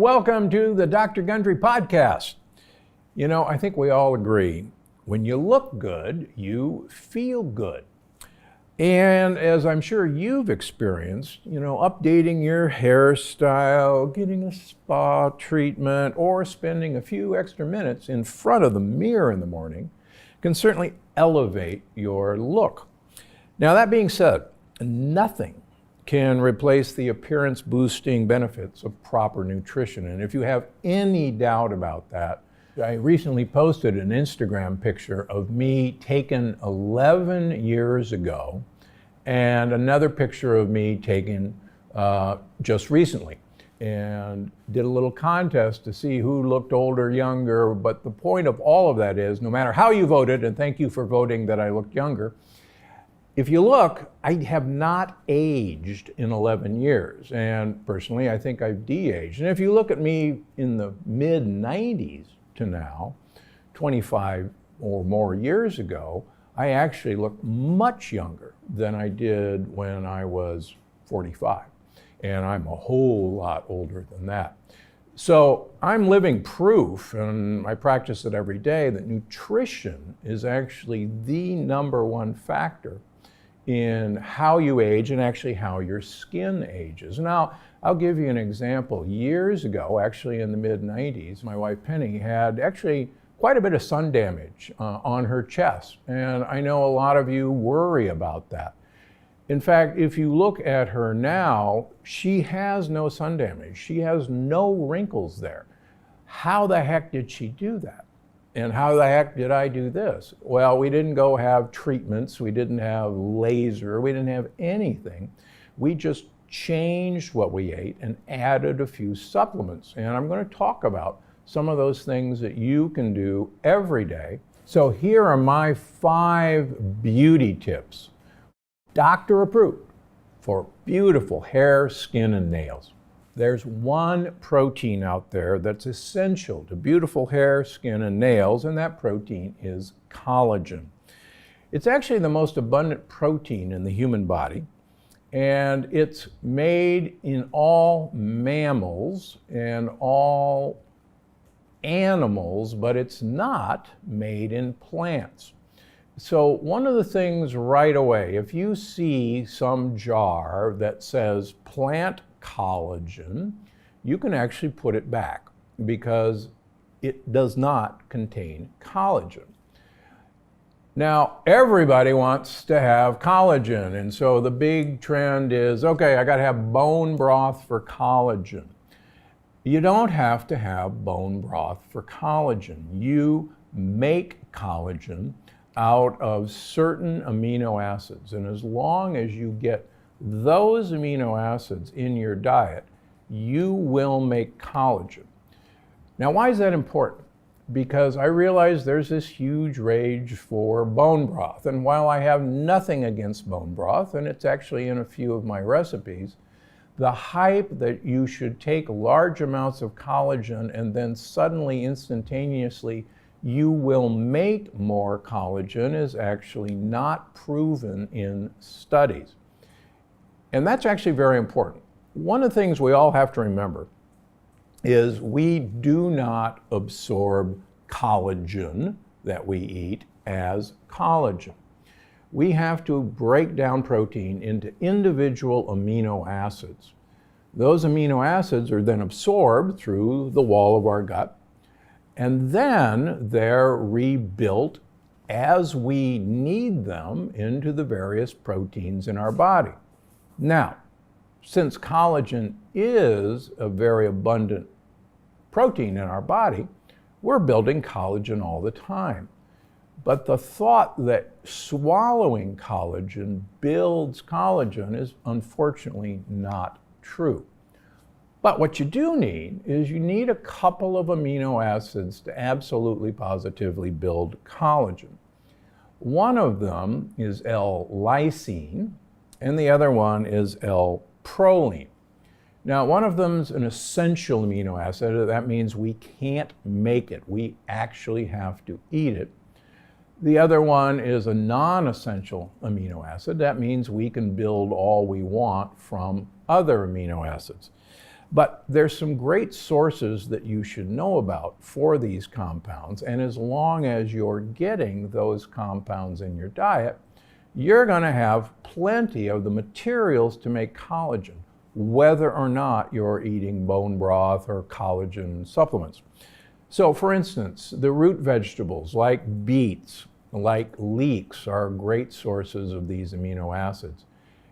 Welcome to the Dr. Gundry podcast. You know, I think we all agree, when you look good, you feel good. And as I'm sure you've experienced, updating your hairstyle, getting a spa treatment, or spending a few extra minutes in front of the mirror in the morning can certainly elevate your look. Now, that being said, nothing can replace the appearance boosting benefits of proper nutrition. And if you have any doubt about that, I recently posted an Instagram picture of me taken 11 years ago and another picture of me taken just recently, and did a little contest to see who looked older, younger. But the point of all of that is, no matter how you voted, and thank you for voting that I looked younger, if you look, I have not aged in 11 years. And personally, I think I've de-aged. And if you look at me in the mid-90s to now, 25 or more years ago, I actually look much younger than I did when I was 45. And I'm a whole lot older than that. So I'm living proof, and I practice it every day, that nutrition is actually the number one factor in how you age and actually how your skin ages. Now, I'll give you an example. Years ago, actually in the mid-90s, my wife Penny had actually quite a bit of sun damage on her chest. And I know a lot of you worry about that. In fact, if you look at her now, she has no sun damage. She has no wrinkles there. How the heck did she do that? And how the heck did I do this? Well, we didn't go have treatments. We didn't have laser. We didn't have anything. We just changed what we ate and added a few supplements. And I'm going to talk about some of those things that you can do every day. So here are my 5 beauty tips, doctor approved, for beautiful hair, skin, and nails. There's one protein out there that's essential to beautiful hair, skin, and nails, and that protein is collagen. It's actually the most abundant protein in the human body, and it's made in all mammals and all animals, but it's not made in plants. So one of the things right away, if you see some jar that says plant collagen, you can actually put it back because it does not contain collagen. Now, everybody wants to have collagen, and so the big trend is, okay, I got to have bone broth for collagen. You don't have to have bone broth for collagen. You make collagen out of certain amino acids, and as long as you get those amino acids in your diet, you will make collagen. Now, why is that important? Because I realize there's this huge rage for bone broth. And while I have nothing against bone broth, and it's actually in a few of my recipes, the hype that you should take large amounts of collagen and then suddenly, instantaneously, you will make more collagen is actually not proven in studies. And that's actually very important. One of the things we all have to remember is we do not absorb collagen that we eat as collagen. We have to break down protein into individual amino acids. Those amino acids are then absorbed through the wall of our gut, and then they're rebuilt as we need them into the various proteins in our body. Now, since collagen is a very abundant protein in our body, we're building collagen all the time. But the thought that swallowing collagen builds collagen is unfortunately not true. But what you do need is you need a couple of amino acids to absolutely positively build collagen. One of them is L-lysine, and the other one is L-proline. Now, one of them is an essential amino acid. That means we can't make it. We actually have to eat it. The other one is a non-essential amino acid. That means we can build all we want from other amino acids. But there's some great sources that you should know about for these compounds, and as long as you're getting those compounds in your diet, you're going to have plenty of the materials to make collagen, whether or not you're eating bone broth or collagen supplements. So for instance, the root vegetables like beets, like leeks, are great sources of these amino acids.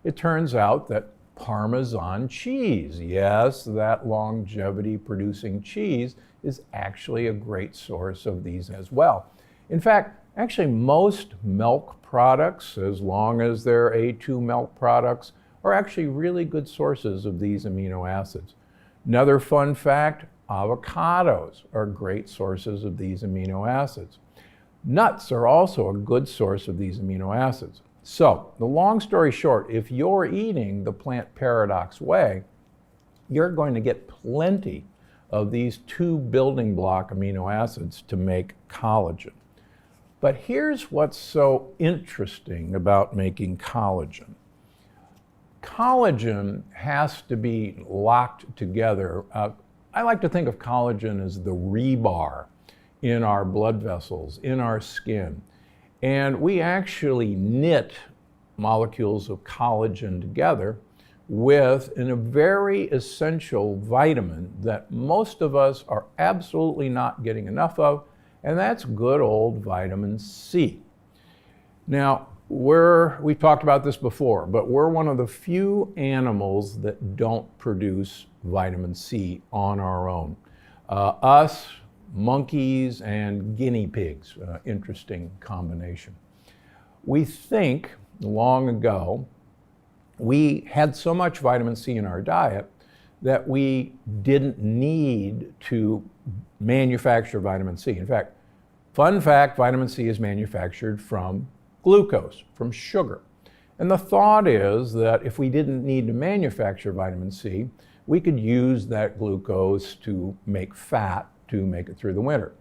It turns out that Parmesan cheese, yes, that longevity producing cheese, is actually a great source of these as well. In fact, actually most milk products, as long as they're A2 milk products, are actually really good sources of these amino acids. Another fun fact, avocados are great sources of these amino acids. Nuts are also a good source of these amino acids. So, the long story short, if you're eating the plant paradox way, you're going to get plenty of these 2 building block amino acids to make collagen. But here's what's so interesting about making collagen. Collagen has to be locked together. I like to think of collagen as the rebar in our blood vessels, in our skin. And we actually knit molecules of collagen together with a very essential vitamin that most of us are absolutely not getting enough of, and that's good old vitamin C. Now, we've talked about this before, but we're one of the few animals that don't produce vitamin C on our own. Us, monkeys, and guinea pigs, interesting combination. We think long ago we had so much vitamin C in our diet that we didn't need to manufacture vitamin C. In fact, fun fact, vitamin C is manufactured from glucose, from sugar. And the thought is that if we didn't need to manufacture vitamin C, we could use that glucose to make fat to make it through the winter.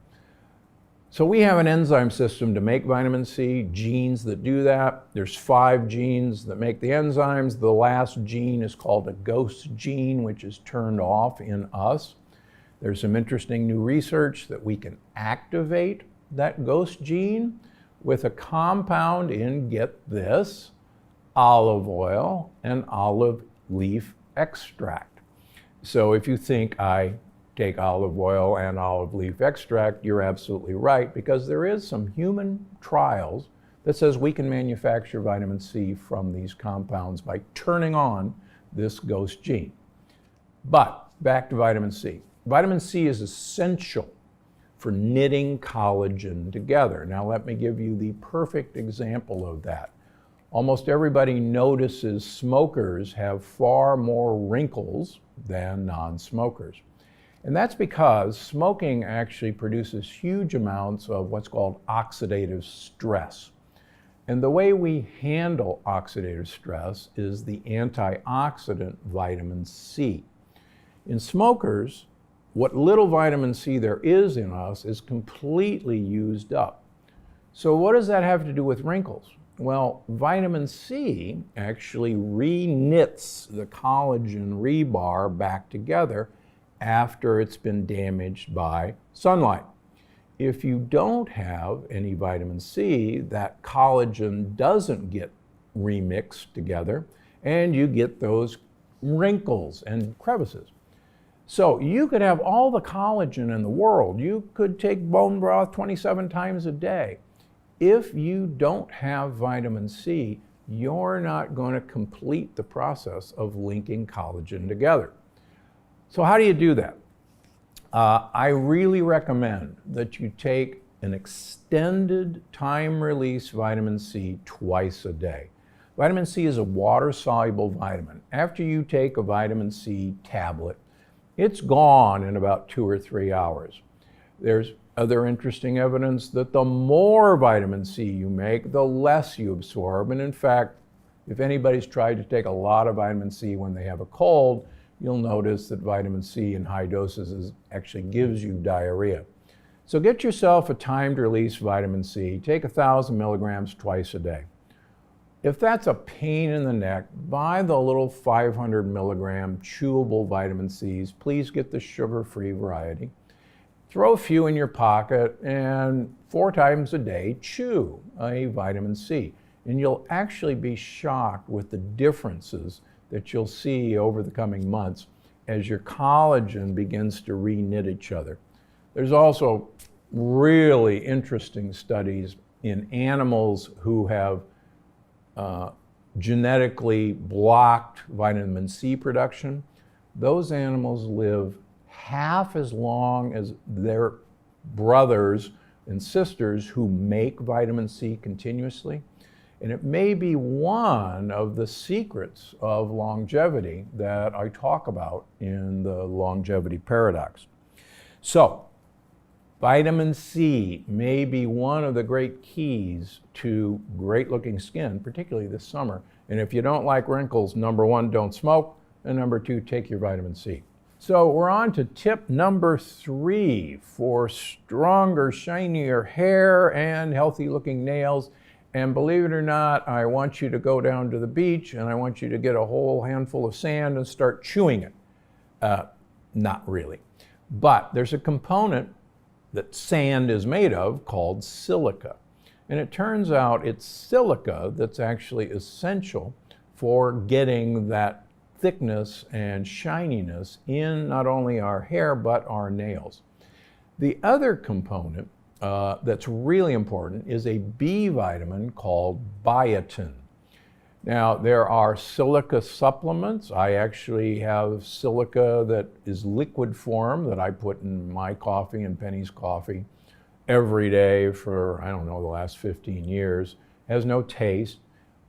So we have an enzyme system to make vitamin C, genes that do that. There's 5 genes that make the enzymes. The last gene is called a ghost gene, which is turned off in us. There's some interesting new research that we can activate that ghost gene with a compound in, get this, olive oil and olive leaf extract. So if you think I take olive oil and olive leaf extract, you're absolutely right, because there is some human trials that says we can manufacture vitamin C from these compounds by turning on this ghost gene. But back to vitamin C. Vitamin C is essential for knitting collagen together. Now let me give you the perfect example of that. Almost everybody notices smokers have far more wrinkles than non-smokers. And that's because smoking actually produces huge amounts of what's called oxidative stress. And the way we handle oxidative stress is the antioxidant vitamin C. In smokers, what little vitamin C there is in us is completely used up. So what does that have to do with wrinkles? Well, vitamin C actually re-knits the collagen rebar back together after it's been damaged by sunlight. If you don't have any vitamin C, that collagen doesn't get remixed together, and you get those wrinkles and crevices. So you could have all the collagen in the world. You could take bone broth 27 times a day. If you don't have vitamin C, you're not going to complete the process of linking collagen together. So how do you do that? I really recommend that you take an extended time-release vitamin C twice a day. Vitamin C is a water-soluble vitamin. After you take a vitamin C tablet, it's gone in about 2 or 3 hours. There's other interesting evidence that the more vitamin C you make, the less you absorb. And in fact, if anybody's tried to take a lot of vitamin C when they have a cold, you'll notice that vitamin C in high doses actually gives you diarrhea. So get yourself a timed release vitamin C. Take 1,000 milligrams twice a day. if that's a pain in the neck, buy the little 500 milligram chewable vitamin C's. Please get the sugar-free variety. Throw a few in your pocket and 4 times a day chew a vitamin C. And you'll actually be shocked with the differences that you'll see over the coming months as your collagen begins to re-knit each other. There's also really interesting studies in animals who have genetically blocked vitamin C production. Those animals live half as long as their brothers and sisters who make vitamin C continuously. And it may be one of the secrets of longevity that I talk about in the longevity paradox. So, vitamin C may be one of the great keys to great looking skin, particularly this summer. And if you don't like wrinkles, number 1, don't smoke, and number 2, take your vitamin C. So we're on to tip number 3 for stronger, shinier hair and healthy looking nails. And believe it or not, I want you to go down to the beach and I want you to get a whole handful of sand and start chewing it. Not really. But there's a component that sand is made of called silica. And it turns out it's silica that's actually essential for getting that thickness and shininess in not only our hair but our nails. The other component that's really important is a B vitamin called biotin. Now, there are silica supplements. I actually have silica that is liquid form that I put in my coffee and Penny's coffee every day for, I don't know, the last 15 years. It has no taste.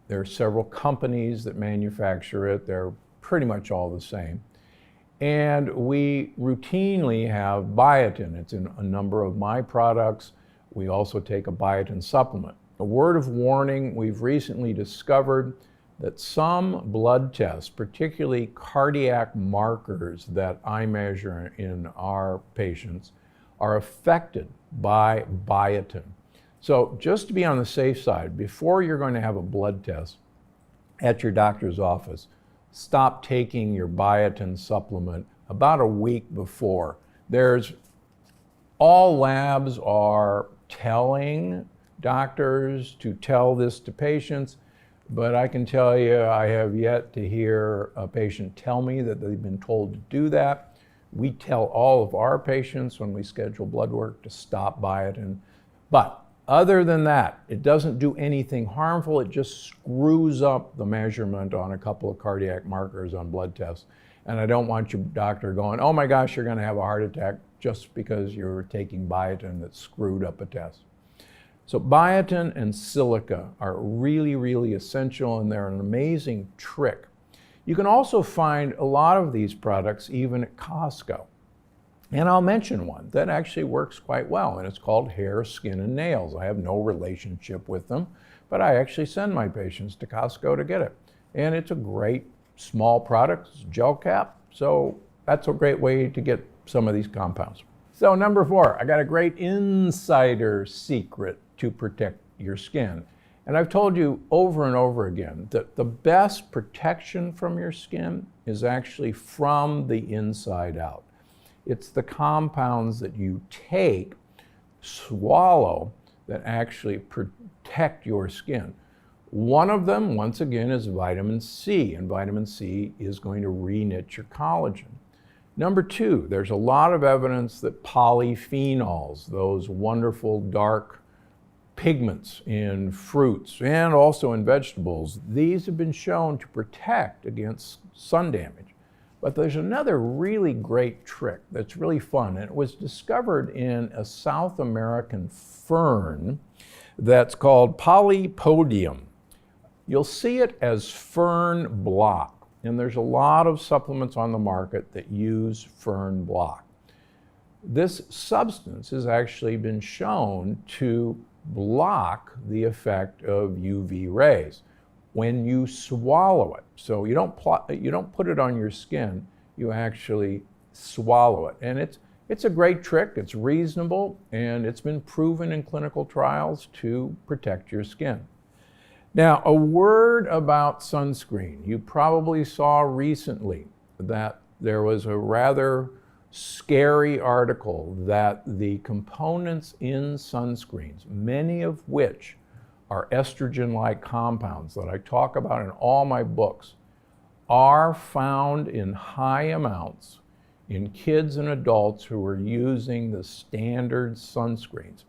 There are several companies that manufacture it. They're pretty much all the same. And we routinely have biotin. It's in a number of my products. We also take a biotin supplement. A word of warning, we've recently discovered that some blood tests, particularly cardiac markers that I measure in our patients, are affected by biotin. So just to be on the safe side, before you're going to have a blood test at your doctor's office, stop taking your biotin supplement about a week before. All labs are telling doctors to tell this to patients, but I can tell you I have yet to hear a patient tell me that they've been told to do that. We tell all of our patients when we schedule blood work to stop biotin. But other than that, it doesn't do anything harmful. It just screws up the measurement on a couple of cardiac markers on blood tests. And I don't want your doctor going, oh my gosh, you're going to have a heart attack just because you're taking biotin that screwed up a test. So biotin and silica are really, really essential, and they're an amazing trick. You can also find a lot of these products even at Costco. And I'll mention one that actually works quite well, and it's called Hair, Skin, and Nails. I have no relationship with them, but I actually send my patients to Costco to get it. And it's a great small product, it's gel cap, so that's a great way to get some of these compounds. So number 4, I got a great insider secret to protect your skin. And I've told you over and over again that the best protection from your skin is actually from the inside out. It's the compounds that you take, swallow, that actually protect your skin. One of them, once again, is vitamin C, and vitamin C is going to re-knit your collagen. Number 2, there's a lot of evidence that polyphenols, those wonderful dark pigments in fruits and also in vegetables, these have been shown to protect against sun damage. But there's another really great trick that's really fun, and it was discovered in a South American fern that's called Polypodium. You'll see it as fern block, and there's a lot of supplements on the market that use fern block. This substance has actually been shown to block the effect of UV rays when you swallow it. So you don't put it on your skin, you actually swallow it. And it's a great trick, it's reasonable, and it's been proven in clinical trials to protect your skin. Now, a word about sunscreen. You probably saw recently that there was a rather scary article that the components in sunscreens, many of which are estrogen-like compounds that I talk about in all my books, are found in high amounts in kids and adults who are using the standard sunscreens.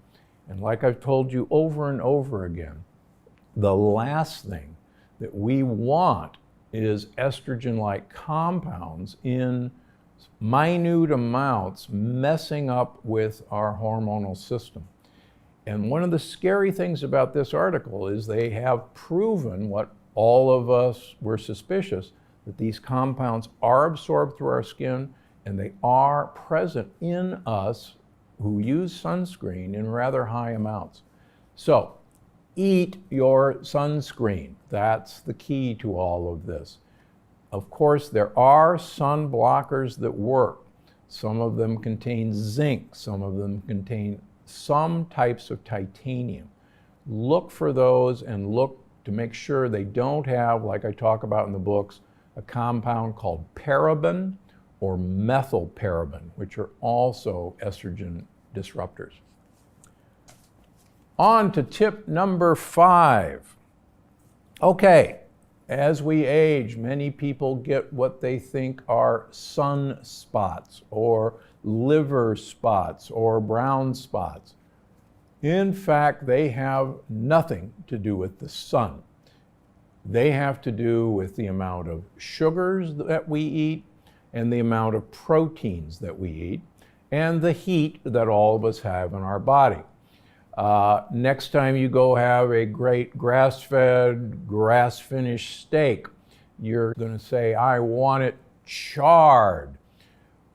And like I've told you over and over again, the last thing that we want is estrogen-like compounds in minute amounts messing up with our hormonal system. And one of the scary things about this article is they have proven what all of us were suspicious, that these compounds are absorbed through our skin and they are present in us who use sunscreen in rather high amounts. So eat your sunscreen. That's the key to all of this. Of course, there are sun blockers that work. Some of them contain zinc, some of them contain some types of titanium. Look for those and look to make sure they don't have, like I talk about in the books, a compound called paraben or methylparaben, which are also estrogen disruptors. On to tip number 5. Okay, as we age, many people get what they think are sunspots or liver spots or brown spots. In fact, they have nothing to do with the sun. They have to do with the amount of sugars that we eat and the amount of proteins that we eat and the heat that all of us have in our body. Next time you go have a great grass-fed, grass-finished steak, you're going to say, I want it charred.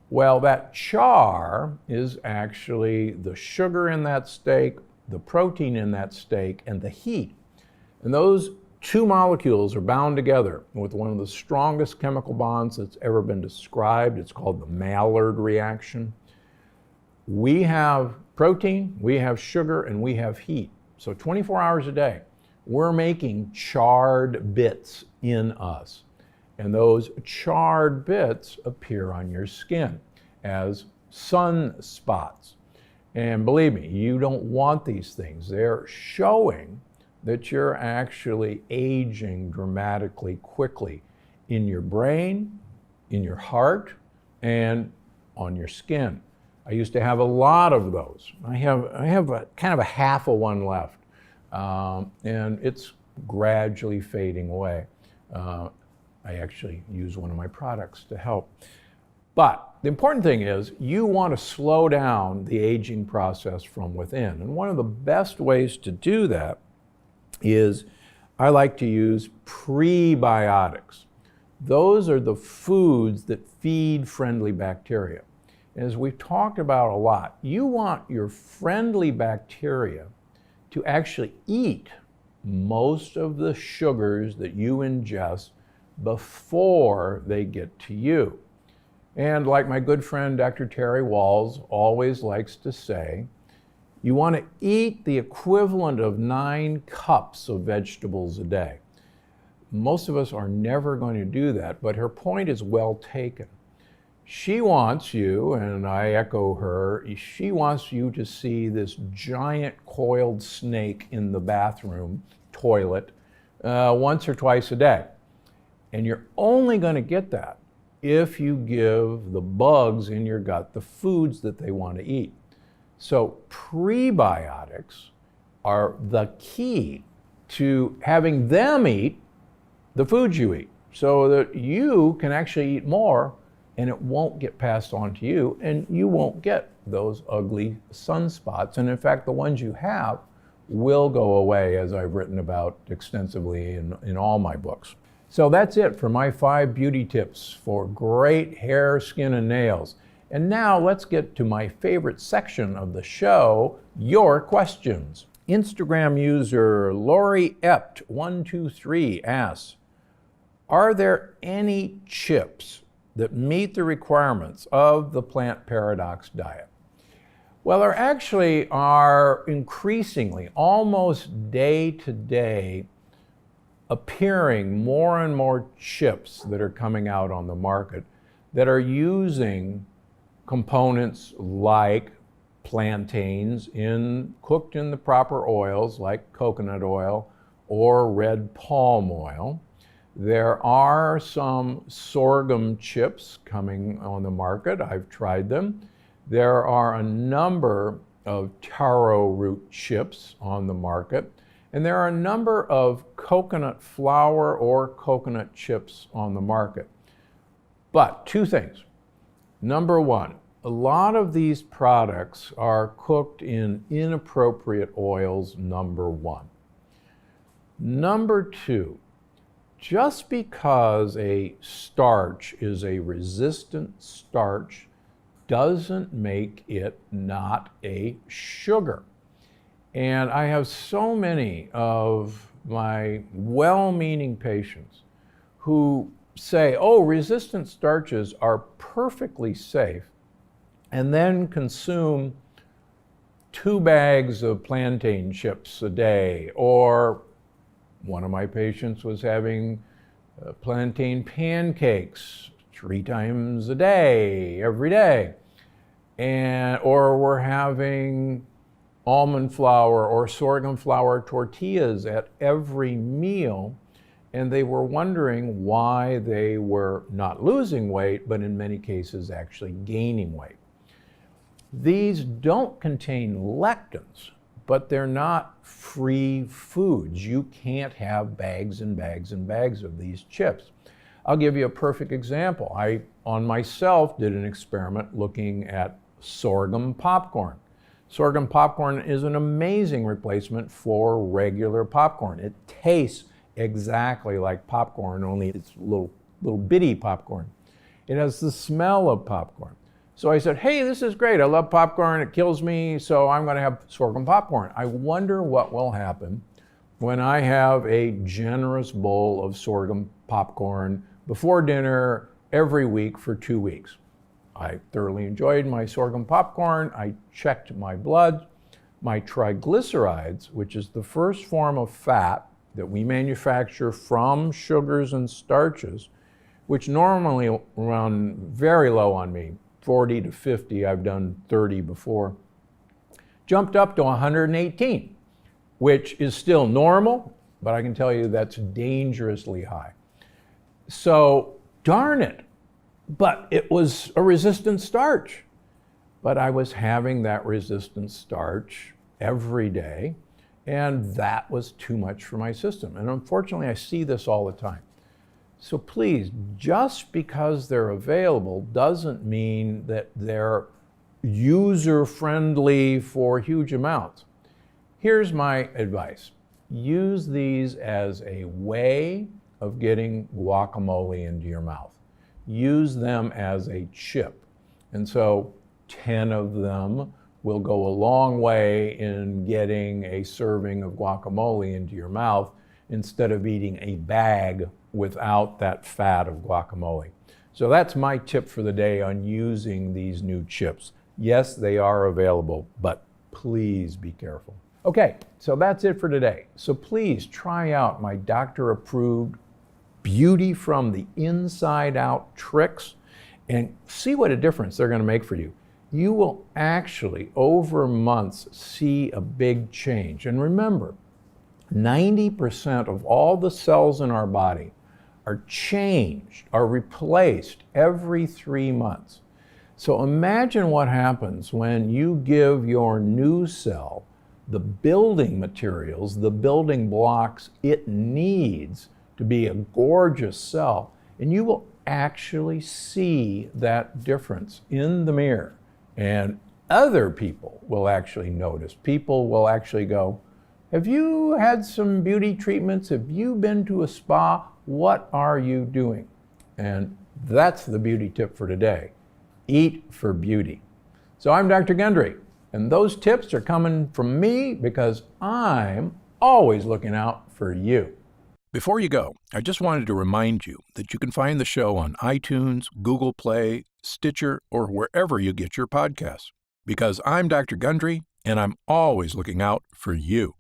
Well, that char is actually the sugar in that steak, the protein in that steak, and the heat. And those two molecules are bound together with one of the strongest chemical bonds that's ever been described. It's called the Maillard reaction. We have protein, we have sugar, and we have heat. So 24 hours a day, we're making charred bits in us. And those charred bits appear on your skin as sunspots. And believe me, you don't want these things. They're showing that you're actually aging dramatically quickly in your brain, in your heart, and on your skin. I used to have a lot of those. I have a kind of a half of one left, and it's gradually fading away. I actually use one of my products to help. But the important thing is you want to slow down the aging process from within. And one of the best ways to do that is I like to use prebiotics. Those are the foods that feed friendly bacteria. As we've talked about a lot, you want your friendly bacteria to actually eat most of the sugars that you ingest before they get to you. And like my good friend Dr. Terry Walls always likes to say, you want to eat the equivalent of 9 cups of vegetables a day. Most of us are never going to do that, but her point is well taken. She wants you, and I echo her, she wants you to see this giant coiled snake in the bathroom toilet once or twice a day. And you're only going to get that if you give the bugs in your gut the foods that they want to eat. So prebiotics are the key to having them eat the foods you eat so that you can actually eat more and it won't get passed on to you and you won't get those ugly sunspots. And in fact, the ones you have will go away, as I've written about extensively in all my books. So that's it for my 5 beauty tips for great hair, skin, and nails. And now let's get to my favorite section of the show, your questions. Instagram user Lori Ept123 asks, are there any chips that meet the requirements of the Plant Paradox diet? Well, there actually are increasingly, almost day to day, appearing more and more chips that are coming out on the market that are using components like plantains cooked in the proper oils like coconut oil or red palm oil. There are some sorghum chips coming on the market. I've tried them. There are a number of taro root chips on the market. And there are a number of coconut flour or coconut chips on the market. But two things. Number one, a lot of these products are cooked in inappropriate oils, number one. Number two, just because a starch is a resistant starch doesn't make it not a sugar. And I have so many of my well-meaning patients who say, oh, resistant starches are perfectly safe, and then consume 2 bags of plantain chips a day. Or one of my patients was having plantain pancakes 3 times a day, every day. Or we're having almond flour or sorghum flour tortillas at every meal, and they were wondering why they were not losing weight, but in many cases actually gaining weight. These don't contain lectins, but they're not free foods. You can't have bags and bags and bags of these chips. I'll give you a perfect example. I, on myself, did an experiment looking at sorghum popcorn. Sorghum popcorn is an amazing replacement for regular popcorn. It tastes exactly like popcorn, only it's little bitty popcorn. It has the smell of popcorn. So I said, hey, this is great. I love popcorn. It kills me, so I'm going to have sorghum popcorn. I wonder what will happen when I have a generous bowl of sorghum popcorn before dinner every week for 2 weeks. I thoroughly enjoyed my sorghum popcorn. I checked my blood. My triglycerides, which is the first form of fat that we manufacture from sugars and starches, which normally run very low on me, 40 to 50, I've done 30 before, jumped up to 118, which is still normal, but I can tell you that's dangerously high. So, darn it, but it was a resistant starch. But I was having that resistant starch every day, and that was too much for my system. And unfortunately, I see this all the time. So please, just because they're available doesn't mean that they're user-friendly for huge amounts. Here's my advice. Use these as a way of getting guacamole into your mouth. Use them as a chip. And so 10 of them will go a long way in getting a serving of guacamole into your mouth instead of eating a bag without that fat of guacamole. So that's my tip for the day on using these new chips. Yes, they are available, but please be careful. Okay, so that's it for today. So please try out my doctor-approved beauty from the inside out tricks and see what a difference they're going to make for you. You will actually, over months, see a big change. And remember, 90% of all the cells in our body are changed, are replaced every 3 months. So imagine what happens when you give your new cell the building materials, the building blocks it needs to be a gorgeous cell, and you will actually see that difference in the mirror. And other people will actually notice. People will actually go, have you had some beauty treatments? Have you been to a spa? What are you doing? And that's the beauty tip for today. Eat for beauty. So I'm Dr. Gundry, and those tips are coming from me because I'm always looking out for you. Before you go, I just wanted to remind you that you can find the show on iTunes, Google Play, Stitcher, or wherever you get your podcasts. Because I'm Dr. Gundry, and I'm always looking out for you.